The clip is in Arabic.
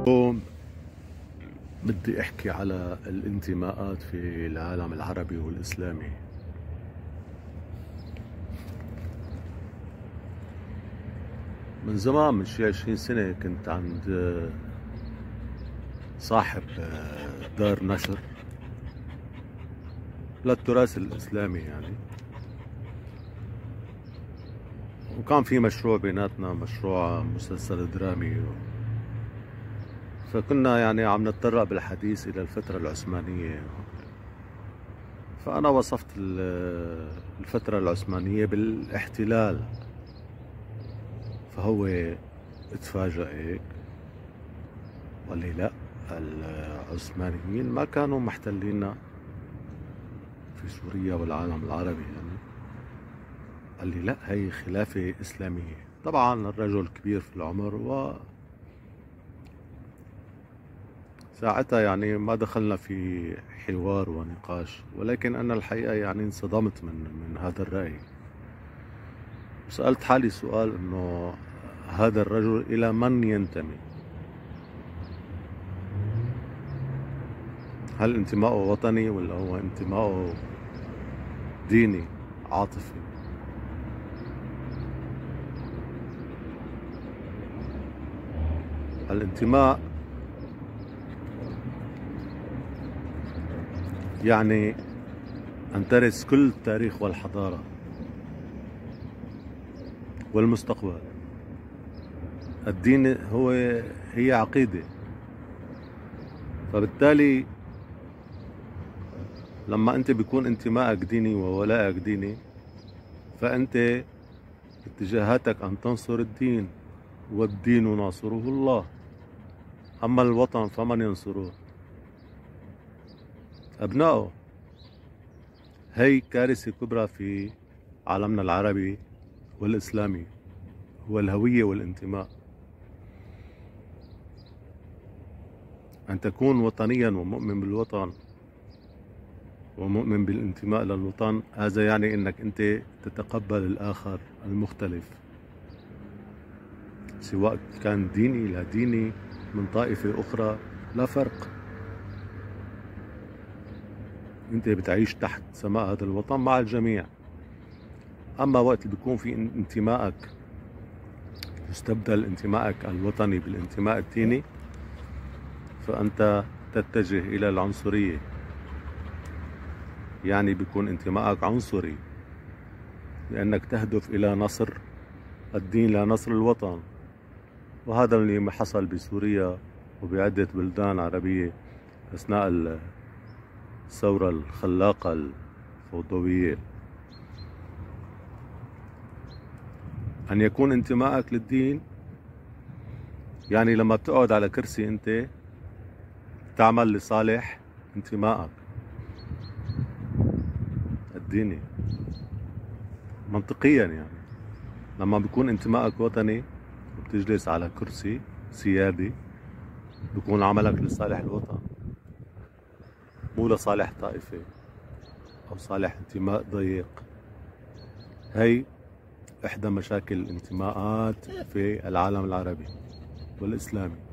اليوم بدي احكي على الانتماءات في العالم العربي والاسلامي. من زمان، من شي 20 سنة كنت عند صاحب دار نشر للتراث الاسلامي يعني، وكان في مشروع بيناتنا، مشروع مسلسل درامي. فكنا يعني عم نتطرق بالحديث الى الفترة العثمانية. فأنا وصفت الفترة العثمانية بالاحتلال، فهو اتفاجأ هيك وقال لي لا، العثمانيين ما كانوا محتليننا في سوريا والعالم العربي يعني. قال لي لا، هي خلافة إسلامية. طبعا الرجل كبير في العمر، و ساعتها يعني ما دخلنا في حوار ونقاش، ولكن أنا الحقيقة يعني انصدمت من هذا الرأي. وسألت حالي سؤال، إنه هذا الرجل إلى من ينتمي؟ هل انتمائه وطني ولا هو انتمائه ديني عاطفي؟ الانتماء يعني أن ترث كل التاريخ والحضارة والمستقبل. الدين هي عقيدة، فبالتالي لما أنت بيكون انتمائك ديني وولائك ديني، فأنت اتجاهاتك أن تنصر الدين، والدين ناصره الله. أما الوطن فمن ينصره؟ أبنائه. هي كارثة كبرى في عالمنا العربي والإسلامي، هو الهوية والانتماء. أن تكون وطنيا ومؤمن بالوطن ومؤمن بالانتماء للوطن، هذا يعني أنك أنت تتقبل الآخر المختلف، سواء كان ديني لا ديني، من طائفة أخرى، لا فرق. أنت بتعيش تحت سماء هذا الوطن مع الجميع. أما وقت اللي بيكون في انتمائك يستبدل انتمائك الوطني بالانتماء الديني، فأنت تتجه إلى العنصرية. يعني بيكون انتمائك عنصري، لأنك تهدف إلى نصر الدين لا نصر الوطن. وهذا اللي حصل بسوريا وبعدة بلدان عربية أثناء الثورة الخلاقة الفوضوية. أن يكون انتمائك للدين يعني لما بتقعد على كرسي أنت تعمل لصالح انتمائك الديني منطقيا. يعني لما بيكون انتمائك وطني وبتجلس على كرسي سيادي، بيكون عملك لصالح الوطن، مو لصالح طائفة أو صالح انتماء ضيق. هي إحدى مشاكل الانتماءات في العالم العربي والإسلامي.